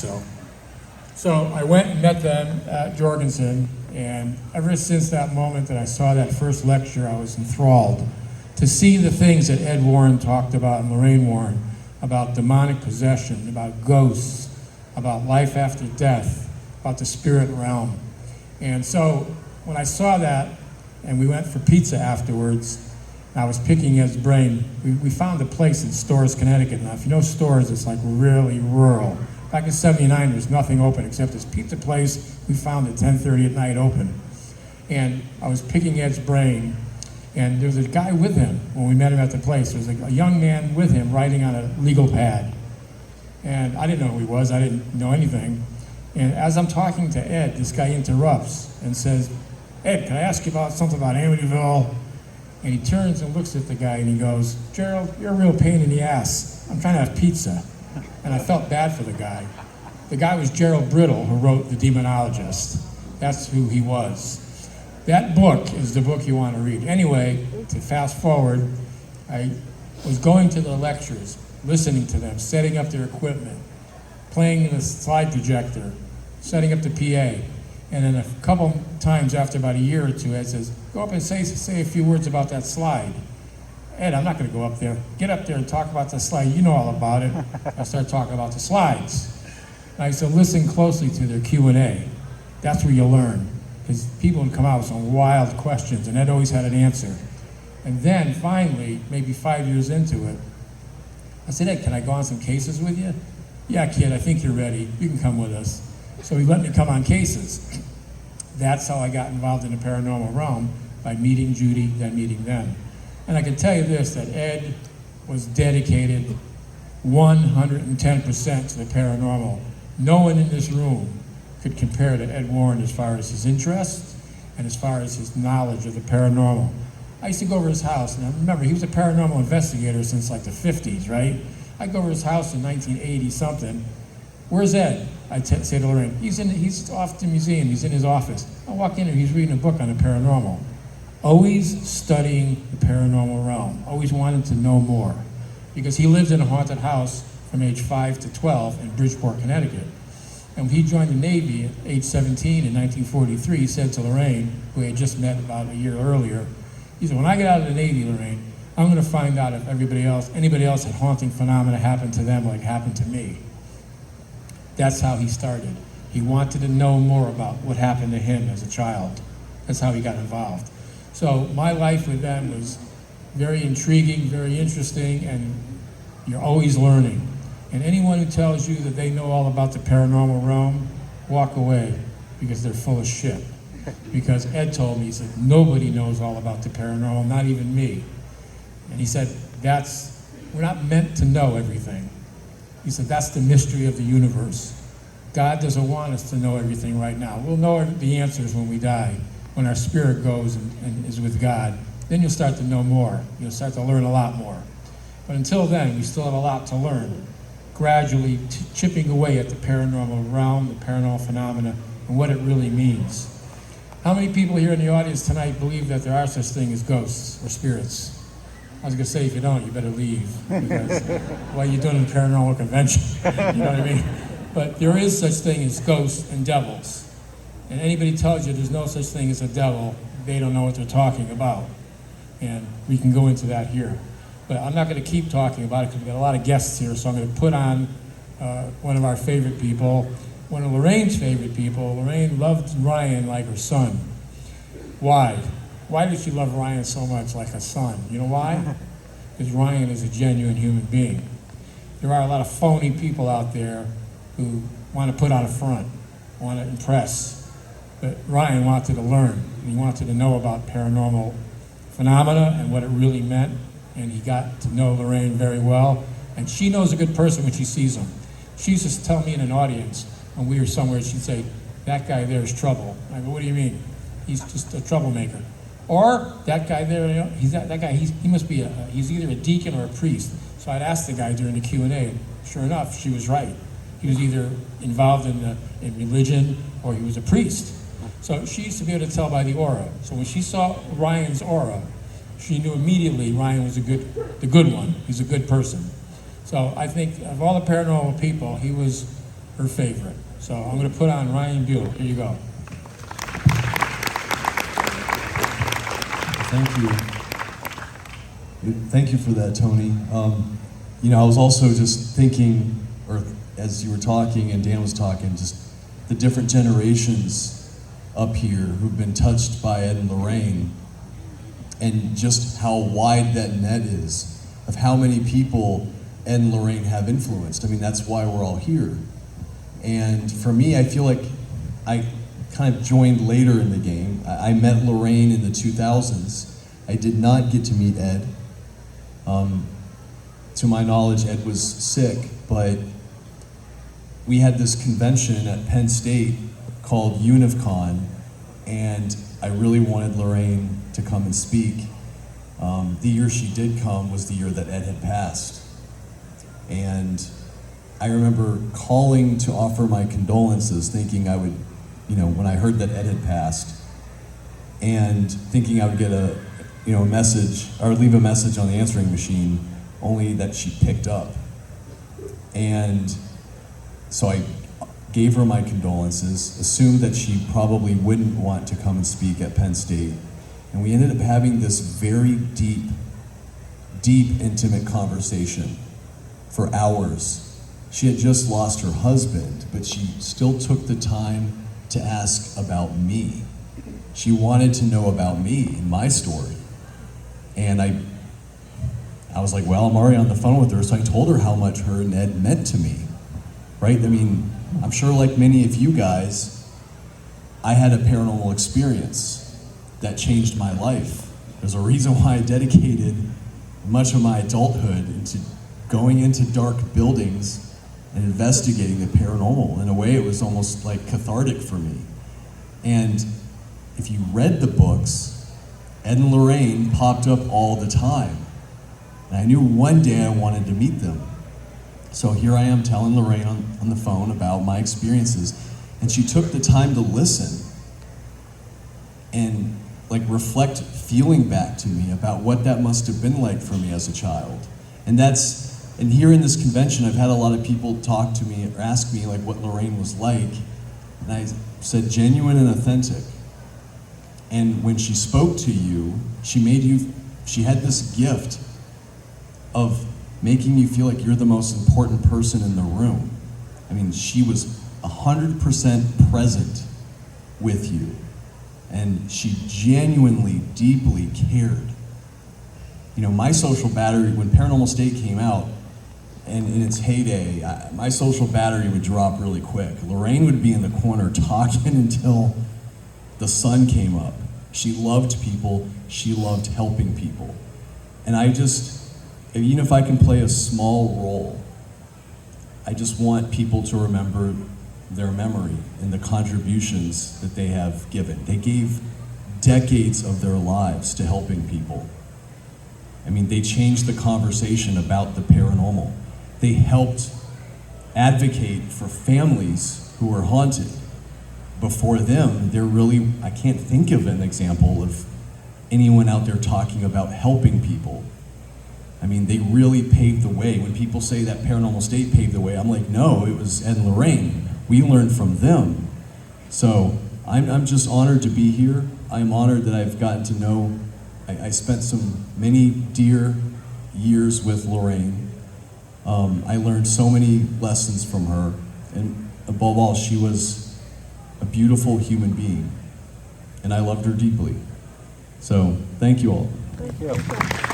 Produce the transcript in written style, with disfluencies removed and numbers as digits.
so. So I went and met them at Jorgensen, and ever since that moment that I saw that first lecture, I was enthralled to see the things that Ed Warren talked about and Lorraine Warren, about demonic possession, about ghosts, about life after death, about the spirit realm. And so when I saw that, and we went for pizza afterwards, I was picking his brain. We found a place in Storrs, Connecticut. Now, if you know Storrs, it's like really rural. Back in '79, there was nothing open except this pizza place we found at 10:30 at night open. And I was picking Ed's brain, and there was a guy with him when we met him at the place. There was a young man with him writing on a legal pad. And I didn't know who he was. I didn't know anything. And as I'm talking to Ed, this guy interrupts and says, "Ed, can I ask you about something about Amityville?" And he turns and looks at the guy and he goes, "Gerald, you're a real pain in the ass. I'm trying to have pizza." And I felt bad for the guy. The guy was Gerald Brittle, who wrote The Demonologist. That's who he was. That book is the book you want to read. Anyway, to fast forward, I was going to the lectures, listening to them, setting up their equipment, playing in a slide projector, setting up the PA. And then a couple times after about a year or two, Ed says, "Go up and say a few words about that slide." "Ed, I'm not going to go up there. Get up there and talk about the slide. You know all about it." I started talking about the slides. And I said, listen closely to their Q&A. That's where you learn. Because people would come out with some wild questions, and Ed always had an answer. And then finally, maybe 5 years into it, I said, "Ed, can I go on some cases with you?" "Yeah, kid, I think you're ready. You can come with us." So he let me come on cases. That's how I got involved in the paranormal realm, by meeting Judy, then meeting them. And I can tell you this, that Ed was dedicated 110% to the paranormal. No one in this room could compare to Ed Warren as far as his interest and as far as his knowledge of the paranormal. I used to go over his house, and I remember he was a paranormal investigator since like the 50s, right? I'd go over his house in 1980 something. "Where's Ed?" I'd say to Lorraine, he's off the museum, he's in his office. I walk in and he's reading a book on the paranormal. Always studying the paranormal realm, always wanted to know more. Because he lived in a haunted house from age 5 to 12 in Bridgeport, Connecticut. And when he joined the Navy at age 17 in 1943, he said to Lorraine, who he had just met about a year earlier, he said, "When I get out of the Navy, Lorraine, I'm going to find out if anybody else had haunting phenomena happen to them like happened to me." That's how he started. He wanted to know more about what happened to him as a child. That's how he got involved. So my life with them was very intriguing, very interesting, and you're always learning. And anyone who tells you that they know all about the paranormal realm, walk away, because they're full of shit. Because Ed told me, he said, nobody knows all about the paranormal, not even me. And he said, we're not meant to know everything. He said, that's the mystery of the universe. God doesn't want us to know everything right now. We'll know the answers when we die, when our spirit goes and is with God. Then you'll start to know more. You'll start to learn a lot more. But until then, we still have a lot to learn, gradually chipping away at the paranormal realm, the paranormal phenomena, and what it really means. How many people here in the audience tonight believe that there are such things as ghosts or spirits? I was going to say, if you don't, you better leave, because what are you doing in a paranormal convention? You know what I mean? But there is such thing as ghosts and devils. And anybody tells you there's no such thing as a devil, they don't know what they're talking about. And we can go into that here. But I'm not going to keep talking about it because we've got a lot of guests here, so I'm going to put on one of our favorite people, one of Lorraine's favorite people. Lorraine loved Ryan like her son. Why? Why did she love Ryan so much like a son? You know why? Because Ryan is a genuine human being. There are a lot of phony people out there who want to put on a front, want to impress. But Ryan wanted to learn. He wanted to know about paranormal phenomena and what it really meant. And he got to know Lorraine very well. And she knows a good person when she sees him. She used to tell me in an audience when we were somewhere, she'd say, "That guy there is trouble." I go, "What do you mean?" "He's just a troublemaker." Or, "That guy there, you know, he must be he's either a deacon or a priest." So I'd ask the guy during the Q&A, and sure enough, she was right. He was either involved in religion or he was a priest. So she used to be able to tell by the aura. So when she saw Ryan's aura, she knew immediately Ryan was the good one. He's a good person. So I think of all the paranormal people, he was her favorite. So I'm going to put on Ryan Buell. Here you go. Thank you. Thank you for that, Tony. I was also just thinking, or as you were talking and Dan was talking, just the different generations up here who've been touched by Ed and Lorraine, and just how wide that net is of how many people Ed and Lorraine have influenced. I mean, that's why we're all here. And for me, I feel like I kind of joined later in the game. I met Lorraine in the 2000s. I did not get to meet Ed. To my knowledge, Ed was sick, but we had this convention at Penn State called UnivCon, and I really wanted Lorraine to come and speak. The year she did come was the year that Ed had passed. And I remember calling to offer my condolences, thinking I would, when I heard that Ed had passed, and thinking I would get a message, or leave a message on the answering machine, only that she picked up. And so I gave her my condolences, assumed that she probably wouldn't want to come and speak at Penn State. And we ended up having this very deep, intimate conversation for hours. She had just lost her husband, but she still took the time to ask about me. She wanted to know about me and my story. And I was like, well, I'm already on the phone with her, so I told her how much her and Ed meant to me, right? I mean, I'm sure like many of you guys, I had a paranormal experience that changed my life. There's a reason why I dedicated much of my adulthood into going into dark buildings and investigating the paranormal. In a way, it was almost like cathartic for me. And if you read the books, Ed and Lorraine popped up all the time. And I knew one day I wanted to meet them. So here I am telling Lorraine on the phone about my experiences, and she took the time to listen and reflect feeling back to me about what that must have been like for me as a child. And here in this convention, I've had a lot of people talk to me or ask me what Lorraine was like, and I said genuine and authentic. And when she spoke to you, she had this gift of making you feel like you're the most important person in the room. I mean, she was 100% present with you. And she genuinely, deeply cared. My social battery, when Paranormal State came out, and in its heyday, my social battery would drop really quick. Lorraine would be in the corner talking until the sun came up. She loved people, she loved helping people. And even if I can play a small role, I just want people to remember their memory and the contributions that they have given. They gave decades of their lives to helping people. I mean, they changed the conversation about the paranormal. They helped advocate for families who were haunted. Before them, I can't think of an example of anyone out there talking about helping people. I mean, they really paved the way. When people say that Paranormal State paved the way, I'm like, no, it was Ed and Lorraine. We learned from them. So I'm just honored to be here. I'm honored that I've gotten to know, I spent many dear years with Lorraine. I learned so many lessons from her. And above all, she was a beautiful human being. And I loved her deeply. So thank you all. Thank you.